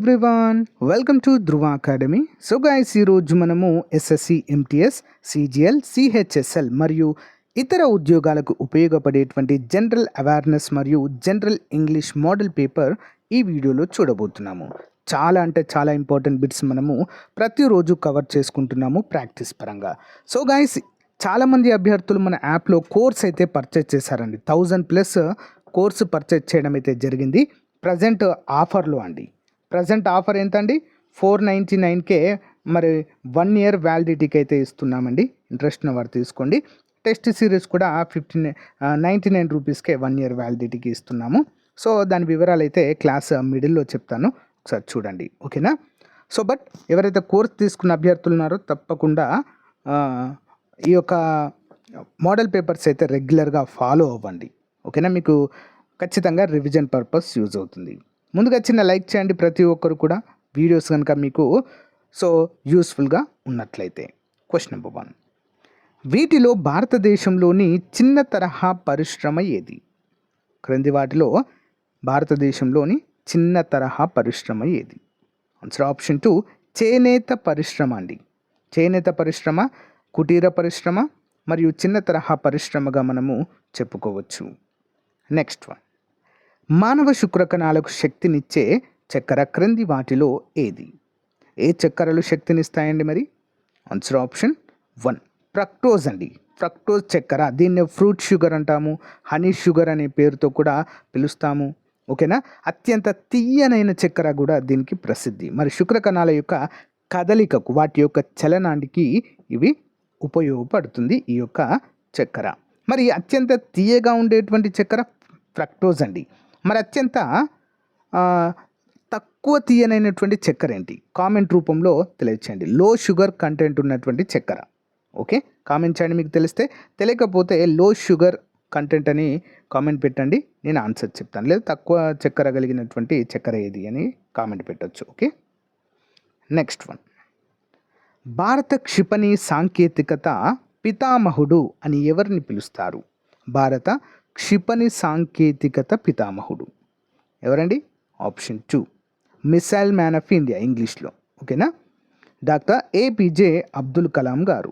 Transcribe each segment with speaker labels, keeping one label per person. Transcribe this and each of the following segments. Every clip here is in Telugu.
Speaker 1: Everyone welcome to Dhruva academy. So guys, ఈరోజు మనము ఎస్ఎస్సి, ఎంటీఎస్, సిజిఎల్, సిహెచ్ఎస్ఎల్ మరియు ఇతర ఉద్యోగాలకు ఉపయోగపడేటువంటి జనరల్ అవేర్నెస్ మరియు జనరల్ ఇంగ్లీష్ మోడల్ పేపర్ ఈ వీడియోలో చూడబోతున్నాము. చాలా అంటే చాలా ఇంపార్టెంట్ బిట్స్ మనము ప్రతిరోజు కవర్ చేసుకుంటున్నాము ప్రాక్టీస్ పరంగా. సో గైస్, చాలామంది అభ్యర్థులు మన యాప్లో కోర్స్ అయితే పర్చేజ్ చేశారండి. 1000+ కోర్సు పర్చేజ్ చేయడం అయితే జరిగింది. ప్రజెంట్ ఆఫర్లో అండి. ప్రజెంట్ ఆఫర్ ఎంతండి? 499కే మరి 1 year వ్యాలిడిటీకి అయితే ఇస్తున్నామండి. ఇంట్రెస్ట్ ఉన్న వారు తీసుకోండి. టెస్ట్ సిరీస్ కూడా 99 రూపీస్కే 1 year వ్యాలిడిటీకి ఇస్తున్నాము. సో దాని వివరాలు అయితే క్లాస్ మిడిల్లో చెప్తాను, ఒకసారి చూడండి, ఓకేనా? సో బట్ ఎవరైతే కోర్స్ తీసుకున్న అభ్యర్థులు ఉన్నారో తప్పకుండా ఈ యొక్క మోడల్ పేపర్స్ అయితే రెగ్యులర్గా ఫాలో అవ్వండి, ఓకేనా? మీకు ఖచ్చితంగా రివిజన్ పర్పస్ యూజ్ అవుతుంది. ముందుగా చిన్న లైక్ చేయండి ప్రతి ఒక్కరు కూడా, వీడియోస్ కనుక మీకు యూస్ఫుల్గా ఉన్నట్లయితే. క్వశ్చన్ నెంబర్ 1, వీటిలో భారతదేశంలోని చిన్న తరహా పరిశ్రమ ఏది? క్రింది వాటిలో భారతదేశంలోని చిన్న తరహా పరిశ్రమ ఏది? ఆన్సర్ ఆప్షన్ 2 చేనేత పరిశ్రమ అండి. చేనేత పరిశ్రమ, కుటీర పరిశ్రమ మరియు చిన్న తరహా పరిశ్రమగా మనము చెప్పుకోవచ్చు. నెక్స్ట్ వన్, మానవ శుక్రకణాలకు శక్తినిచ్చే చక్కెర క్రింది వాటిలో ఏది? ఏ చక్కెరలు శక్తినిస్తాయండి మరి? ఆన్సర్ ఆప్షన్ 1 ఫ్రక్టోజ్ అండి. ఫ్రక్టోజ్ చక్కెర, దీన్ని ఫ్రూట్ షుగర్ అంటాము, హనీ షుగర్ అనే పేరుతో కూడా పిలుస్తాము, ఓకేనా? అత్యంత తీయనైన చక్కెర కూడా దీనికి ప్రసిద్ధి. మరి శుక్రకణాల యొక్క కదలికకు, వాటి యొక్క చలనానికి ఇవి ఉపయోగపడుతుంది ఈ యొక్క చక్కెర. మరి అత్యంత తీయగా ఉండేటువంటి చక్కెర ఫ్రక్టోజ్ అండి. మరి అత్యంత తక్కువ తీయనైనటువంటి చక్కెర ఏంటి? కామెంట్ రూపంలో తెలియచేయండి. లో షుగర్ కంటెంట్ ఉన్నటువంటి చక్కెర, ఓకే? కామెంట్ చేయండి మీకు తెలిస్తే. తెలియకపోతే లో షుగర్ కంటెంట్ అని కామెంట్ పెట్టండి, నేను ఆన్సర్ చెప్తాను. లేదా తక్కువ చక్కెర కలిగినటువంటి చక్కెర ఏది అని కామెంట్ పెట్టవచ్చు, ఓకే? నెక్స్ట్ వన్, భారత క్షిపణి సాంకేతికత పితామహుడు అని ఎవరిని పిలుస్తారు? భారత క్షిపణి సాంకేతికత పితామహుడు ఎవరండి? Option 2 missile man of India ఇంగ్లీష్లో, ఓకేనా? డాక్టర్ ఏపీజే అబ్దుల్ కలాం గారు.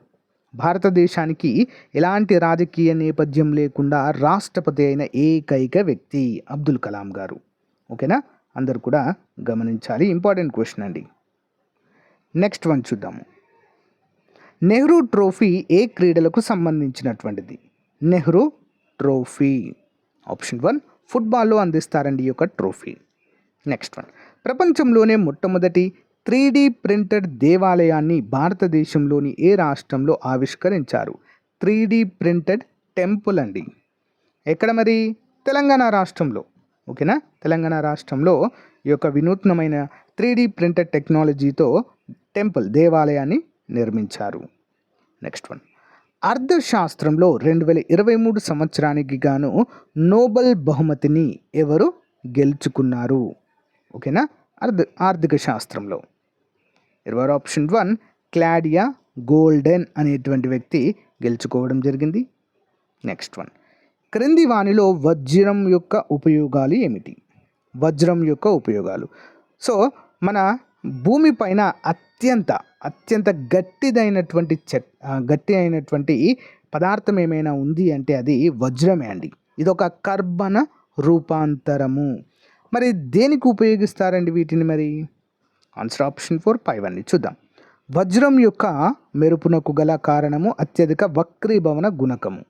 Speaker 1: భారతదేశానికి ఎలాంటి రాజకీయ నేపథ్యం లేకుండా రాష్ట్రపతి అయిన ఏకైక వ్యక్తి అబ్దుల్ కలాం గారు, ఓకేనా? అందరు కూడా గమనించాలి, ఇంపార్టెంట్ క్వశ్చన్ అండి. నెక్స్ట్ వన్ చూద్దాము. నెహ్రూ ట్రోఫీ ఏ క్రీడలకు సంబంధించినటువంటిది? నెహ్రూ ట్రోఫీ ఆప్షన్ 1 ఫుట్బాల్లో అందిస్తారండి ఈ యొక్క ట్రోఫీ. నెక్స్ట్ వన్, ప్రపంచంలోనే మొట్టమొదటి 3D ప్రింటెడ్ దేవాలయాన్ని భారతదేశంలోని ఏ రాష్ట్రంలో ఆవిష్కరించారు? 3D ప్రింటెడ్ టెంపుల్ అండి. ఎక్కడ మరి? తెలంగాణ రాష్ట్రంలో, ఓకేనా? తెలంగాణ రాష్ట్రంలో ఈ యొక్క వినూత్నమైన 3D ప్రింటెడ్ టెక్నాలజీతో టెంపుల్ దేవాలయాన్ని నిర్మించారు. నెక్స్ట్ వన్, అర్థశాస్త్రంలో 2023 సంవత్సరానికి గాను నోబెల్ బహుమతిని ఎవరు గెలుచుకున్నారు? ఓకేనా? ఆర్థిక శాస్త్రంలో. ఎవరు? ఆప్షన్ 1 క్లాడియా గోల్డెన్ అనేటువంటి వ్యక్తి గెలుచుకోవడం జరిగింది. నెక్స్ట్ వన్, క్రింది వానిలో వజ్రం యొక్క ఉపయోగాలు ఏమిటి? వజ్రం యొక్క ఉపయోగాలు. సో మన భూమి పైన అత్యంత గట్టి అయినటువంటి పదార్థం ఏమైనా ఉంది అంటే అది వజ్రమే అండి. ఇది ఒక కర్బన రూపాంతరము. మరి దేనికి ఉపయోగిస్తారండి వీటిని మరి? ఆన్సర్ ఆప్షన్ 4 పైవన్నీ చూద్దాం. వజ్రం యొక్క మెరుపునకు గల కారణము అత్యధిక వక్రీభవన గుణకము.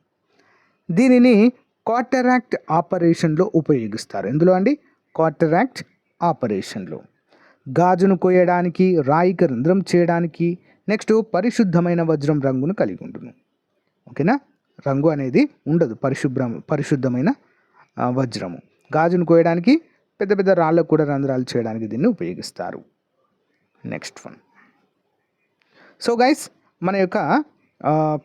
Speaker 1: దీనిని కాటరాక్ట్ ఆపరేషన్లో ఉపయోగిస్తారు. ఎందులో అండి? కాటరాక్ట్ ఆపరేషన్లో. గాజును కోయడానికి, రాయికి రంధ్రం చేయడానికి. నెక్స్ట్, పరిశుద్ధమైన వజ్రం రంగును కలిగి ఉండును, ఓకేనా? రంగు అనేది ఉండదు, పరిశుద్ధమైన వజ్రము. గాజును కోయడానికి, పెద్ద పెద్ద రాళ్ళకు కూడా రంధ్రాలు చేయడానికి దీన్ని ఉపయోగిస్తారు. Next one. సో గైస్, మన యొక్క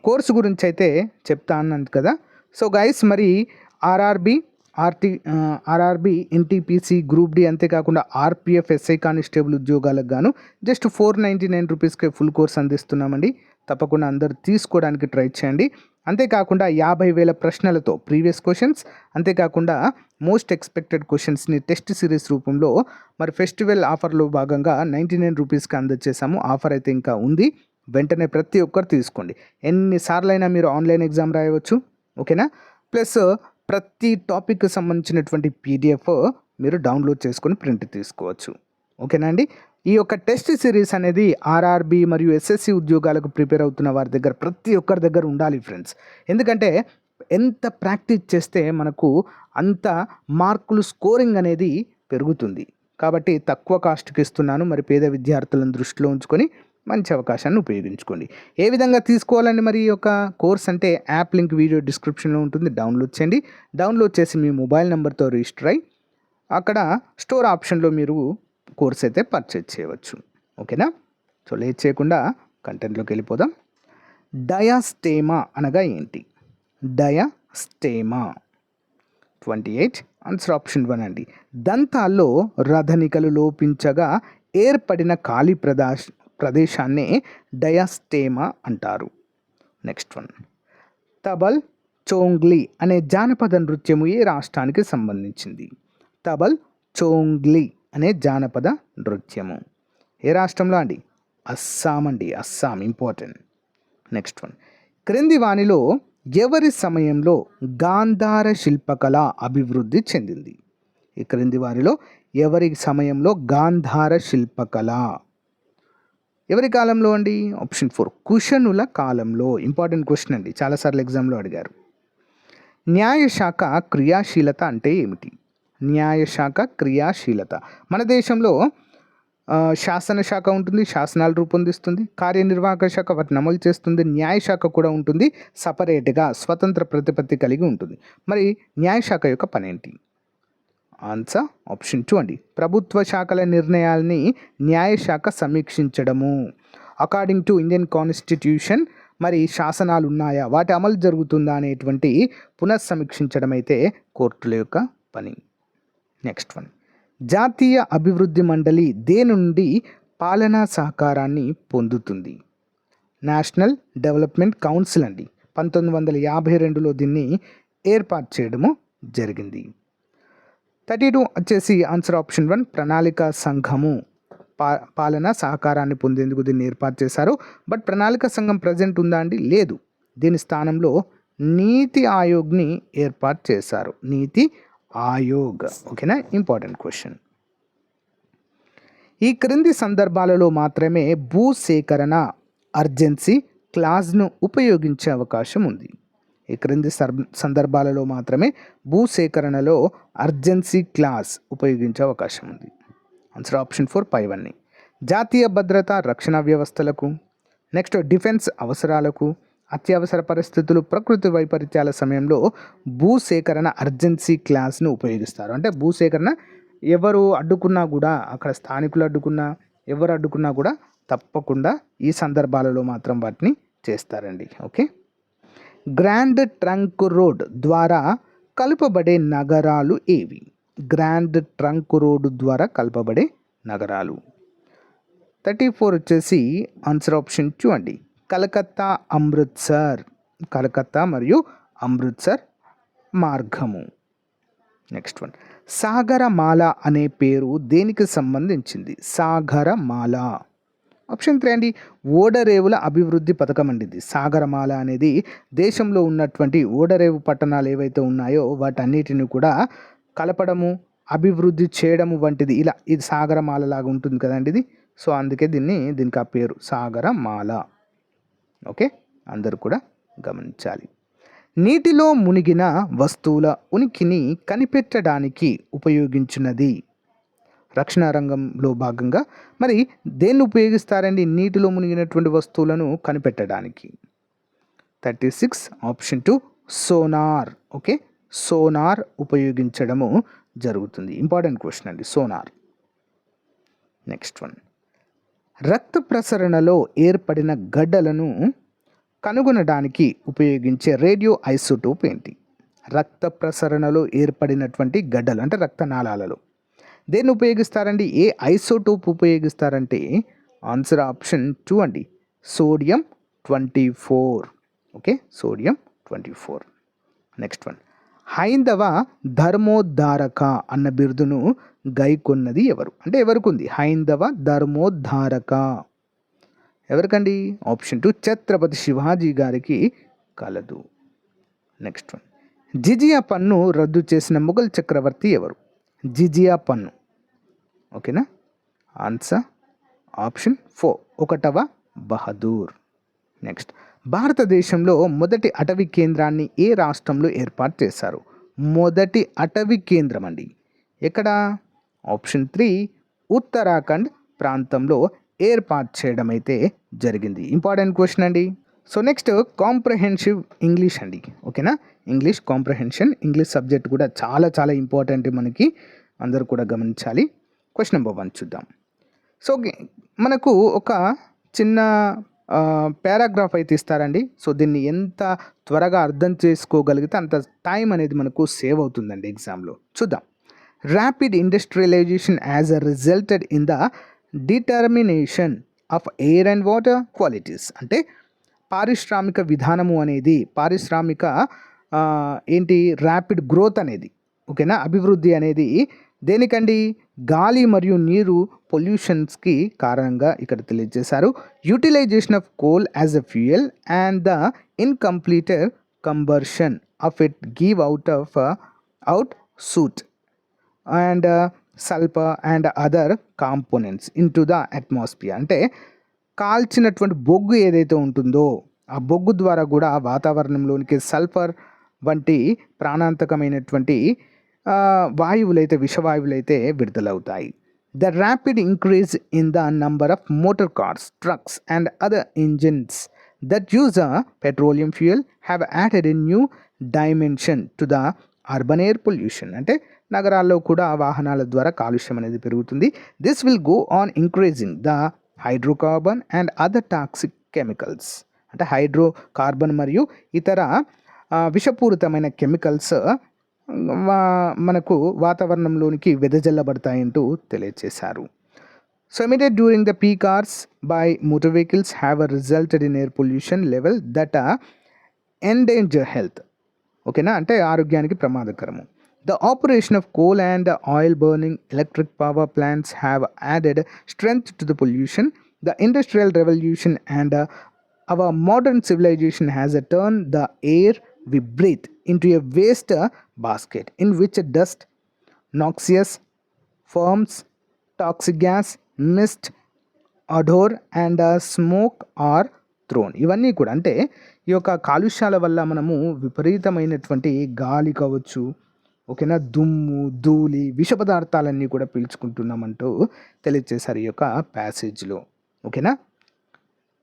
Speaker 1: కోర్సు గురించి అయితే చెప్తా అన్నాను కదా. సో గైస్, మరి ఆర్ఆర్బి, ఎన్టీపీసీ, గ్రూప్ డి, అంతేకాకుండా ఆర్పిఎఫ్, ఎస్ఐ కానిస్టేబుల్ ఉద్యోగాలకు గాను జస్ట్ 499 రూపీస్కే ఫుల్ కోర్స్ అందిస్తున్నామండి. తప్పకుండా అందరూ తీసుకోవడానికి ట్రై చేయండి. అంతేకాకుండా 50,000 ప్రశ్నలతో ప్రీవియస్ క్వశ్చన్స్, అంతేకాకుండా మోస్ట్ ఎక్స్పెక్టెడ్ క్వశ్చన్స్ని టెస్ట్ సిరీస్ రూపంలో మరి ఫెస్టివల్ ఆఫర్లో భాగంగా 99 రూపీస్కి అందజేసాము. ఆఫర్ అయితే ఇంకా ఉంది. వెంటనే ప్రతి ఒక్కరు తీసుకోండి. ఎన్నిసార్లైనా మీరు ఆన్లైన్ ఎగ్జామ్ రాయవచ్చు. ఓకేనా? ప్లస్ ప్రతి టాపిక్కి సంబంధించినటువంటి పీడిఎఫ్ మీరు డౌన్లోడ్ చేసుకొని ప్రింట్ తీసుకోవచ్చు. ఓకేనా అండి? ఈ యొక్క టెస్ట్ సిరీస్ అనేది ఆర్ఆర్బి మరియు ఎస్ఎస్సి ఉద్యోగాలకు ప్రిపేర్ అవుతున్న వారి దగ్గర ప్రతి ఒక్కరి దగ్గర ఉండాలి ఫ్రెండ్స్. ఎందుకంటే ఎంత ప్రాక్టీస్ చేస్తే మనకు అంత మార్కులు స్కోరింగ్ అనేది పెరుగుతుంది. కాబట్టి తక్కువ కాస్ట్కి ఇస్తున్నాను. మరి పేద విద్యార్థులను దృష్టిలో ఉంచుకొని మంచి అవకాశాన్ని ఉపయోగించుకోండి. ఏ విధంగా తీసుకోవాలండి మరి ఈ యొక్క కోర్స్ అంటే యాప్ లింక్ వీడియో డిస్క్రిప్షన్లో ఉంటుంది. డౌన్లోడ్ చేయండి. డౌన్లోడ్ చేసి మీ మొబైల్ నెంబర్తో రిజిస్టర్ అయ్యి అక్కడ స్టోర్ ఆప్షన్లో మీరు కోర్స్ అయితే పర్చేజ్ చేయవచ్చు. ఓకేనా? సో లేట్ చేయకుండా కంటెంట్లోకి వెళ్ళిపోదాం. డయాస్టేమా అనగా ఏంటి? డయాస్టేమా 28 ఆన్సర్ ఆప్షన్ 1 అండి. దంతాల్లో రధనికలు లోపించగా ఏర్పడిన ఖాళీ ప్రదేశాన్నే డయాస్టేమా అంటారు. నెక్స్ట్ వన్, తబల్ చోంగ్లీ అనే జానపద నృత్యము ఏ రాష్ట్రానికి సంబంధించింది? తబల్ చోంగ్లీ అనే జానపద నృత్యము ఏ రాష్ట్రంలో అండి? అస్సాం అండి. అస్సాం ఇంపార్టెంట్. నెక్స్ట్ వన్, క్రింది వానిలో ఎవరి సమయంలో గాంధార శిల్పకళ అభివృద్ధి చెందింది? ఈ క్రింది వారిలో ఎవరి సమయంలో గాంధార శిల్పకళ? ఎవరి కాలంలో అండి? ఆప్షన్ 4 కుషనుల కాలంలో. ఇంపార్టెంట్ క్వశ్చన్ అండి, చాలాసార్లు ఎగ్జామ్లో అడిగారు. న్యాయశాఖ క్రియాశీలత అంటే ఏమిటి? న్యాయశాఖ క్రియాశీలత మన దేశంలో శాసనశాఖ ఉంటుంది, శాసనాలు రూపొందిస్తుంది. కార్యనిర్వాహక శాఖ వాటిని అమలు చేస్తుంది. న్యాయశాఖ కూడా ఉంటుంది, సపరేట్గా స్వతంత్ర ప్రతిపత్తి కలిగి ఉంటుంది. మరి న్యాయశాఖ యొక్క పని ఏంటి? ఆన్సర్ ఆప్షన్ 2 అండి. ప్రభుత్వ శాఖల నిర్ణయాల్ని న్యాయశాఖ సమీక్షించడము. అకార్డింగ్ టు ఇండియన్ కాన్స్టిట్యూషన్ మరి శాసనాలు ఉన్నాయా, వాటి అమలు జరుగుతుందా అనేటువంటి పునఃసమీక్షించడం అయితే కోర్టుల యొక్క పని. నెక్స్ట్ వన్, జాతీయ అభివృద్ధి మండలి దేని నుండి పాలనా సహకారాన్ని పొందుతుంది? నేషనల్ డెవలప్మెంట్ కౌన్సిల్ అండి. 1952లో దీన్ని ఏర్పాటు చేయడము జరిగింది. 32 వచ్చేసి ఆన్సర్ ఆప్షన్ 1 ప్రణాళిక సంఘము పాలన సహకారాన్ని పొందేందుకు దీన్ని ఏర్పాటు చేశారు. బట్ ప్రణాళిక సంఘం ప్రజెంట్ ఉందా అండి? లేదు. దీని స్థానంలో నీతి ఆయోగ్ని ఏర్పాటు చేశారు. నీతి ఆయోగ్. ఓకేనా? Important question. ఈ క్రింది సందర్భాలలో మాత్రమే భూసేకరణ అర్జెన్సీ క్లాజ్ను ఉపయోగించే అవకాశం ఉంది. ఈ క్రింది సందర్భాలలో మాత్రమే భూసేకరణలో అర్జెన్సీ క్లాజ్ ఉపయోగించే అవకాశం ఉంది. ఆన్సర్ ఆప్షన్ 4 పైవన్నీ. జాతీయ భద్రత రక్షణ వ్యవస్థలకు, నెక్స్ట్ డిఫెన్స్ అవసరాలకు, అత్యవసర పరిస్థితులు, ప్రకృతి వైపరీత్యాల సమయంలో భూసేకరణ అర్జెన్సీ క్లాజ్ను ఉపయోగిస్తారు. అంటే భూసేకరణ ఎవరు అడ్డుకున్నా కూడా, అక్కడ స్థానికులు అడ్డుకున్నా, ఎవరు అడ్డుకున్నా కూడా తప్పకుండా ఈ సందర్భాలలో మాత్రం వాటిని చేస్తారండి. ఓకే. గ్రాండ్ ట్రంక్ రోడ్ ద్వారా కలుపబడే నగరాలు ఏవి? గ్రాండ్ ట్రంక్ రోడ్ ద్వారా కలపబడే నగరాలు. 34 వచ్చేసి ఆన్సర్ ఆప్షన్ 2 అండి. కలకత్తా అమృత్సర్. కలకత్తా మరియు అమృత్సర్ మార్గము. నెక్స్ట్ వన్, సాగరమాల అనే పేరు దేనికి సంబంధించింది? సాగరమాల. ఆప్షన్ 3 అండి. ఓడరేవుల అభివృద్ధి పథకం అండి ఇది. సాగరమాల అనేది దేశంలో ఉన్నటువంటి ఓడరేవు పట్టణాలు ఏవైతే ఉన్నాయో వాటన్నిటిని కూడా కలపడము, అభివృద్ధి చేయడము వంటిది. ఇలా ఇది సాగరమాల లాగా ఉంటుంది కదండి ఇది. సో అందుకే దీనికి ఆ పేరు సాగరమాల. ఓకే, అందరూ కూడా గమనించాలి. నీటిలో మునిగిన వస్తువుల ఉనికిని కనిపెట్టడానికి ఉపయోగించినది. రక్షణ రంగంలో భాగంగా మరి దేన్ని ఉపయోగిస్తారండి నీటిలో మునిగినటువంటి వస్తువులను కనిపెట్టడానికి? 36 ఆప్షన్ 2 సోనార్. ఓకే, సోనార్ ఉపయోగించడము జరుగుతుంది. ఇంపార్టెంట్ క్వశ్చన్ అండి సోనార్. నెక్స్ట్ వన్, రక్త ప్రసరణలో ఏర్పడిన గడ్డలను కనుగొనడానికి ఉపయోగించే రేడియో ఐసోటోప్ ఏంటి? రక్త ప్రసరణలో ఏర్పడినటువంటి గడ్డలు అంటే రక్తనాళాలలో దేన్ని ఉపయోగిస్తారండి? ఏ ఐసోటోప్ ఉపయోగిస్తారంటే ఆన్సర్ ఆప్షన్ 2 అండి. Sodium 24. Okay, sodium 24. Next one, హైందవ ధర్మోద్ధారక అన్న బిరుదును గైకొన్నది ఎవరు? అంటే ఎవరికి ఉంది హైందవ ధర్మోద్ధారక? ఎవరికండి? ఆప్షన్ 2 ఛత్రపతి శివాజీ గారికి కలదు. నెక్స్ట్ వన్, జిజియా పన్ను రద్దు చేసిన మొఘల్ చక్రవర్తి ఎవరు? జిజియా పన్ను. ఓకేనా? ఆన్సర్ ఆప్షన్ 4 ఒకటవ బహదూర్. నెక్స్ట్, భారతదేశంలో మొదటి అటవీ కేంద్రాన్ని ఏ రాష్ట్రంలో ఏర్పాటు చేశారు? మొదటి అటవీ కేంద్రం అండి ఎక్కడ? ఆప్షన్ 3 ఉత్తరాఖండ్ ప్రాంతంలో ఏర్పాటు చేయడం అయితే జరిగింది. ఇంపార్టెంట్ క్వశ్చన్ అండి. సో నెక్స్ట్, కాంప్రహెన్సివ్ ఇంగ్లీష్ అండి. ఓకేనా? ఇంగ్లీష్ కాంప్రహెన్షన్, ఇంగ్లీష్ సబ్జెక్ట్ కూడా చాలా చాలా ఇంపార్టెంట్, మనకి అందరూ కూడా గమనించాలి. క్వశ్చన్ నెంబర్ 1 చూద్దాం. సో మనకు ఒక చిన్న పారాగ్రాఫ్ అయితే ఇస్తారండి. సో దీన్ని ఎంత త్వరగా అర్థం చేసుకోగలిగితే అంత టైం అనేది మనకు సేవ్ అవుతుందండి ఎగ్జామ్లో. చూద్దాం. Rapid industrialisation has a resulted in the determination of air and water qualities. అంటే పారిశ్రామిక విధానము అనేది, పారిశ్రామిక ఏంటి ర్యాపిడ్ గ్రోత్ అనేది, ఓకేనా, అభివృద్ధి అనేది దేనికండి? గాలి మరియు నీరు పొల్యూషన్స్కి కారణంగా ఇక్కడ తెలియజేశారు. Utilisation of coal as a fuel and the incompleted combustion of it give out soot and sulphur and other components into the atmosphere. అంటే కాల్చినటువంటి బొగ్గు ఏదైతే ఉంటుందో ఆ బొగ్గు ద్వారా కూడా వాతావరణంలోనికి సల్ఫర్ వంటి ప్రాణాంతకమైనటువంటి వాయువులైతే, విషవాయువులైతే విడుదలవుతాయి. The rapid increase in the number of motor cars, trucks and other engines that use petroleum fuel have added a new dimension to the urban air pollution. అంటే నగరాల్లో కూడా వాహనాల ద్వారా కాలుష్యం అనేది పెరుగుతుంది. This will go on increasing the hydrocarbon and other toxic chemicals. అంటే హైడ్రోకార్బన్ మరియు ఇతర విషపూరితమైన కెమికల్స్ మనకు వాతావరణంలోనికి వెదజల్లబడతాయంటూ తెలియజేశారు. So immediate during the peak hours by motor vehicles have resulted in air pollution level that endanger health. ఓకేనా? అంటే ఆరోగ్యానికి ప్రమాదకరము. The operation of coal and oil burning electric power plants have added strength to the pollution. The industrial revolution and our modern civilization has turned the air we breathe into a waste basket in which dust, noxious fumes, toxic gas, mist, odor and smoke are thrown. ఇవన్నీ కూడా అంటే ఈ యొక్క కాలుష్యాల వల్ల మనము విపరీతమైనటువంటి గాలి కావచ్చు, ఓకేనా, దుమ్ము, ధూళి, విష పదార్థాలన్నీ కూడా పీల్చుకుంటున్నామంటూ తెలియజేశారు ఈ యొక్క ప్యాసేజ్లో. ఓకేనా?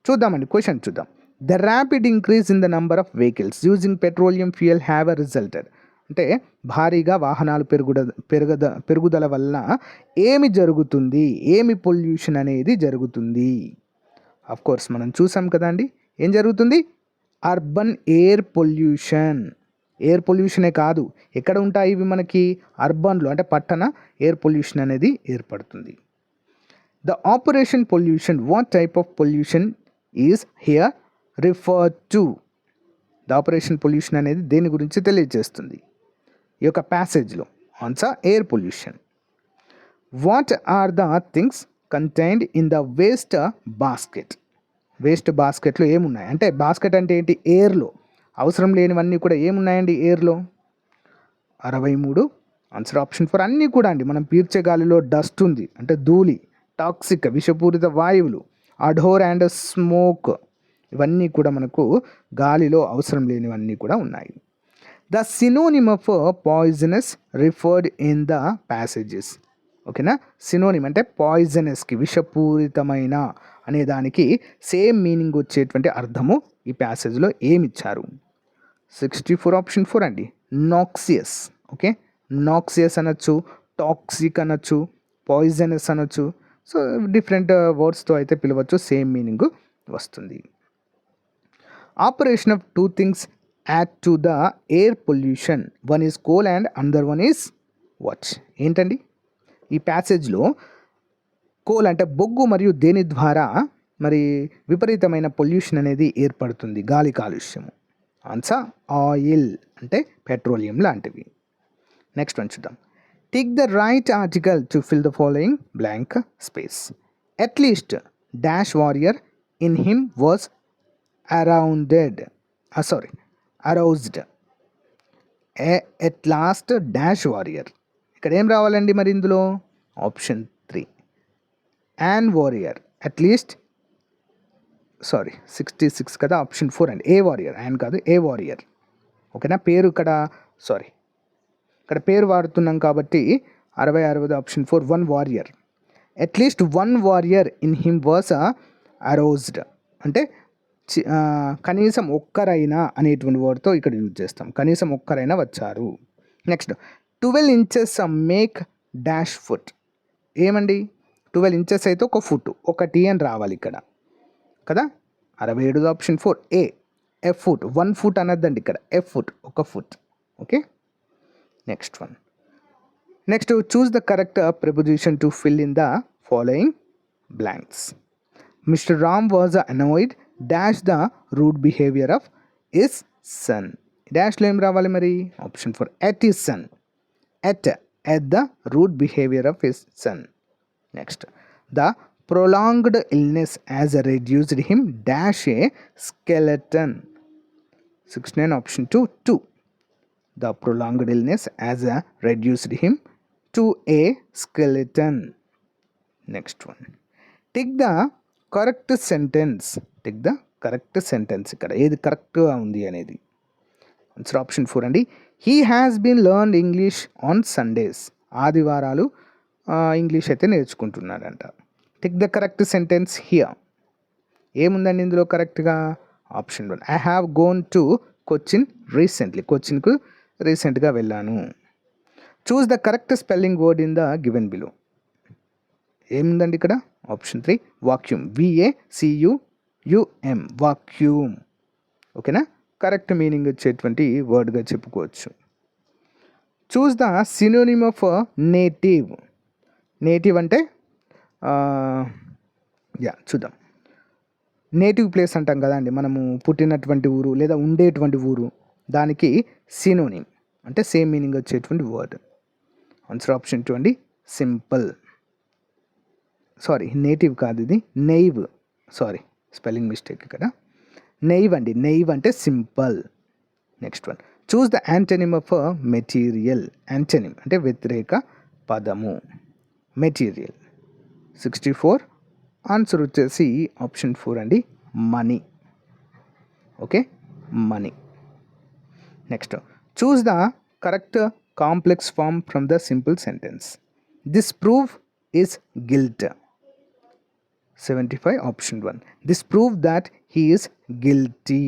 Speaker 1: చూద్దామండి, క్వశ్చన్ చూద్దాం. The rapid increase in the number of vehicles using petroleum fuel have resulted. అంటే భారీగా వాహనాలు పెరుగుదల వలన ఏమి జరుగుతుంది, ఏమి పొల్యూషన్ అనేది జరుగుతుంది? ఆఫ్ కోర్స్ మనం చూసాం కదండి, ఏం జరుగుతుంది? Urban air pollution. ఎయిర్ పొల్యూషనే కాదు, ఎక్కడ ఉంటాయి ఇవి మనకి? అర్బన్లో, అంటే పట్టణ ఎయిర్ పొల్యూషన్ అనేది ఏర్పడుతుంది. The operation pollution, what type of pollution is here referred to? The operation pollution అనేది దేని గురించి తెలియజేస్తుంది ఈ యొక్క ప్యాసేజ్లో? Answer air pollution. What are the things contained in the waste basket? Waste బాస్కెట్లో ఏమున్నాయి? అంటే బాస్కెట్ అంటే ఏంటి? ఎయిర్లో అవసరం లేనివన్నీ కూడా ఏమున్నాయండి ఎయిర్లో? 63. ఆన్సర్ ఆప్షన్ 4 అన్నీ కూడా అండి. మనం పీల్చే గాలిలో డస్ట్ ఉంది, అంటే ధూళి, టాక్సిక్ విషపూరిత వాయువులు, అడోర్ అండ్ స్మోక్, ఇవన్నీ కూడా మనకు గాలిలో అవసరం లేనివన్నీ కూడా ఉన్నాయి. The synonym of poisonous referred in the passages. ఓకేనా? సినోనిమ్ అంటే పాయిజనస్కి, విషపూరితమైన అనే దానికి సేమ్ మీనింగ్ వచ్చేటువంటి అర్థము ఈ ప్యాసేజ్లో ఏమిచ్చారు? 64 ఆప్షన్ 4 అండి, నాక్సియస్. ఓకే, నాక్సియస్ అనొచ్చు, టాక్సిక్ అనొచ్చు, పాయిజనస్ అనొచ్చు. సో డిఫరెంట్ వర్డ్స్తో అయితే పిలవచ్చు, సేమ్ మీనింగ్ వస్తుంది. Operation of 2 things add to the air pollution, one is coal and another one is what? ఏంటండి ఈ ప్యాసేజ్లో? కోల్ అంటే బొగ్గు, మరియు దేని ద్వారా మరి విపరీతమైన పొల్యూషన్ అనేది ఏర్పడుతుంది? గాలి కాలుష్యము. ఆన్సర్ ఆయిల్ అంటే పెట్రోలియం లాంటివి. నెక్స్ట్ వన్ చూద్దాం. Tick the right article to fill the following blank space. At least dash warrior in him was aroused. At last dash warrior. ఇక్కడ ఏం రావాలండి మరి ఇందులో? Option 3 an warrior. అట్లీస్ట్ 66 కదా, ఆప్షన్ 4 అండి. ఏ వారియర్, యాన్ కాదు, ఏ వారియర్. ఓకేనా? పేరు ఇక్కడ పేరు వాడుతున్నాం కాబట్టి 66 option 4 1 warrior. At least 1 warrior in him was aroused అంటే కనీసం ఒక్కరైనా అనేటువంటి వర్డ్తో ఇక్కడ యూజ్ చేస్తాం. కనీసం ఒక్కరైనా వచ్చారు. Next 12 inches make dash foot. ఏమండి 12 inches అయితే ఒక ఫుట్, ఒకటి అని రావాలి ఇక్కడ కదా. 67 option 4 a F foot. 1 foot అనద్దండి ఇక్కడ, ఎఫ్ ఫుట్, ఒక foot. Okay, next one. Next choose the correct preposition to fill in the following blanks. Mister Ram was annoyed dash the rude behaviour of his son. డాష్లో ఏం రావాలి మరి? Option 4 at his son. At the rude behaviour of his son. Next the prolonged illness as reduced him dash a skeleton. 69 option 2. The prolonged illness as reduced him to a skeleton. Next one. Take the correct sentence. ఇక్కడ ఏది కరెక్ట్గా ఉంది అనేది. ఆన్సర్ ఆప్షన్ 4 అండి. He has been learned English on Sundays. ఆదివారాలు ఇంగ్లీష్ అయితే నేర్చుకుంటున్నాడంట. Tick the correct sentence here. ఏముందండి ఇందులో కరెక్ట్గా? Option 1 I have gone to Cochin recently. కొచ్చిన్కు రీసెంట్గా వెళ్ళాను. Choose the correct spelling word in the given below. ఏముందండి ఇక్కడ? Option 3 vacuum. VACUUM vacuum. ఓకేనా? కరెక్ట్ మీనింగ్ వచ్చేటువంటి వర్డ్గా చెప్పుకోవచ్చు. Choose the synonym of native. Native అంటే చూద్దాం. నేటివ్ ప్లేస్ అంటాం కదా అండి, మనము పుట్టినటువంటి ఊరు లేదా ఉండేటువంటి ఊరు, దానికి సినోనిమ్ అంటే సేమ్ మీనింగ్ వచ్చేటువంటి వర్డ్. ఆన్సర్ ఆప్షన్ 2 అండి, సింపుల్. నేటివ్ కాదు ఇది, నెయివ్. స్పెల్లింగ్ మిస్టేక్ ఇక్కడ. నెయివ్ అండి, నెయివ్ అంటే simple. Next one. Choose the antonym of material. Antonym అంటే వ్యతిరేక పదము. మెటీరియల్. 64 ఆన్సర్ వచ్చేసి ఆప్షన్ 4 అండి, money. Okay, money. Next choose the correct complex form from the simple sentence. This prove is guilt. 75 option 1. This prove that he is guilty.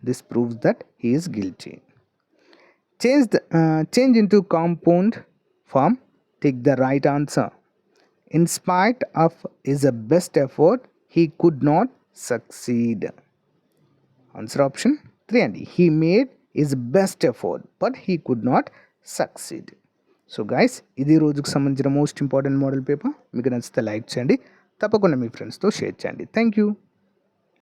Speaker 1: This proves that he is guilty. Change into compound form. Take the right answer. In spite of his best effort, he could not succeed. Answer option 3 and he made his best effort but he could not succeed. So guys, ఇది రోజుకు సంబంధించిన మోస్ట్ ఇంపార్టెంట్ మోడల్ పేపర్. మీకు నచ్చితే లైక్ చేయండి, తప్పకుండా మీ ఫ్రెండ్స్తో షేర్ చేయండి. Thank you.